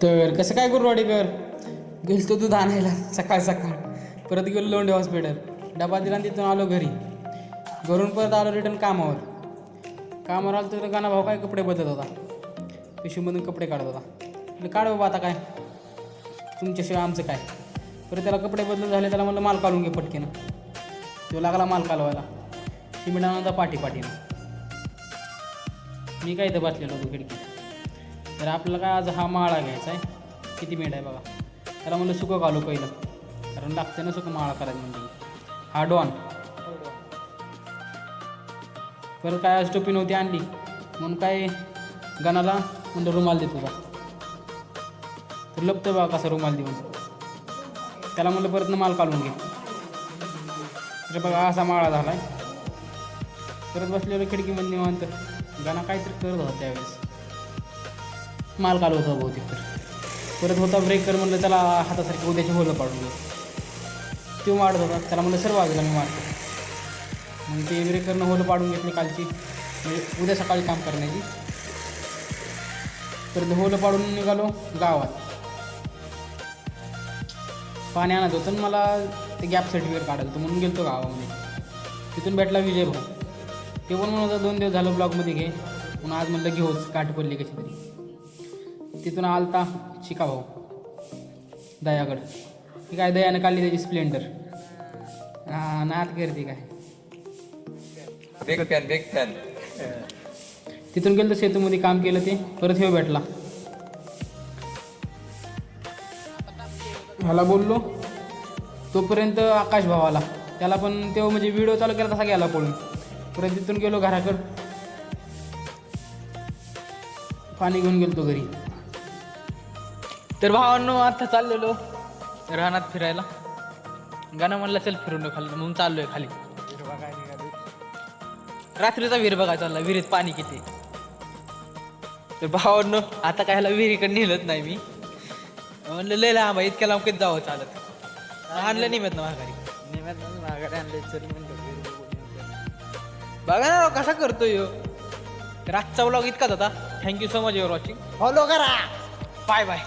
तर कसं काय गुरुवाडीकर गेलो तो दूध आणायला सकाळ सकाळ, परत गेलो लोंढे हॉस्पिटल, डबा दिला आणि तिथून आलो घरी. घरून परत आलो रिटर्न कामावर आलो तर गाणा भाऊ काय कपडे बदलत होता, पिशवीमधून कपडे काढत होता. म्हणजे काढ बाबा आता काय तुमच्याशिवाय आमचं काय. परत त्याला कपडे बदलत झाले, त्याला म्हणलं माल काढून घे पटकेनं. तो लागला माल कालवायला, सिमेंटानं होता पाठीनं. मी काय इथं बसलेलो होतो खिडकीत. तर आपल्याला काय आज हा माळा घ्यायचा आहे. किती मिनिट आहे बघा. त्याला म्हणलं सुकं घालू पहिलं, कारण लागते ना सुकं माळा करायचं म्हणजे. हा डॉन. परत काय आज टोपी नव्हती आणली म्हणून काय गणाला म्हणलं रुमाल देत होता. तर लपतं बघा कसा रुमाल देऊन. त्याला म्हणलं परत माल काढून घे. तर बघा असा माळा झाला आहे. परत बसलेलं खिडकीमध्ये निवांत. गाणं काहीतरी करत होता त्यावेळेस, माल काढत होता बहुतेक. तर परत होता ब्रेकर, म्हणलं त्याला हातासारखी उद्याची होलं काढून घेऊ. तो मारत होता, त्याला म्हणलं सर्व बाजूला मी मारतो. मग ते ब्रेकरनं होलं पाडून घेतली कालची, म्हणजे उद्या सकाळी काम करण्याची. परत होलं पाडून निघालो गावात. पाणी आणत होतं मला ते गॅप सर्टिफिकेट काढायला होतं म्हणून गेलो गावामध्ये. तिथून भेटला विजय भाऊ. ते पण म्हणत होता 2 दिवस झालं ब्लॉगमध्ये घे, म्हणून आज म्हणलं घेऊच काठ पडली कशी तरी. तिथून आलता शिका भाऊ दयागड. ती काय दयानं काढली त्याची स्प्लेंडर. हां नात करते काय. Big fan. तिथून गेलं तर सेतूमध्ये काम केलं ते. परत हे भेटला, ह्याला बोललो तोपर्यंत आकाश भावाला. त्याला पण तो म्हणजे व्हिडिओ चालू केला तसा गेला पळून. परत तिथून गेलो घराकडं, पाणी घेऊन गेलो तो घरी. तर भावांनो आता चाललेलो रानात फिरायला. गाणं म्हणलं चल फिरून खाली, म्हणून चाललोय खाली. रात्रीचा विहीर बघायला चालला, विहिरीत पाणी किती. तर भावांनो आता काय ह्याला विहिरीकडे नेलंच नाही मी. म्हणलं लय लांब आहे, इतक्या लांब कधी जावं चालत. आणलं निमेत ना माघारी आणलं. चल बघा ना कसा करतोय ह्यो. तर आजचा व्लॉग इतकाच होता. Thank you so much your watching. Follow करा. Bye bye.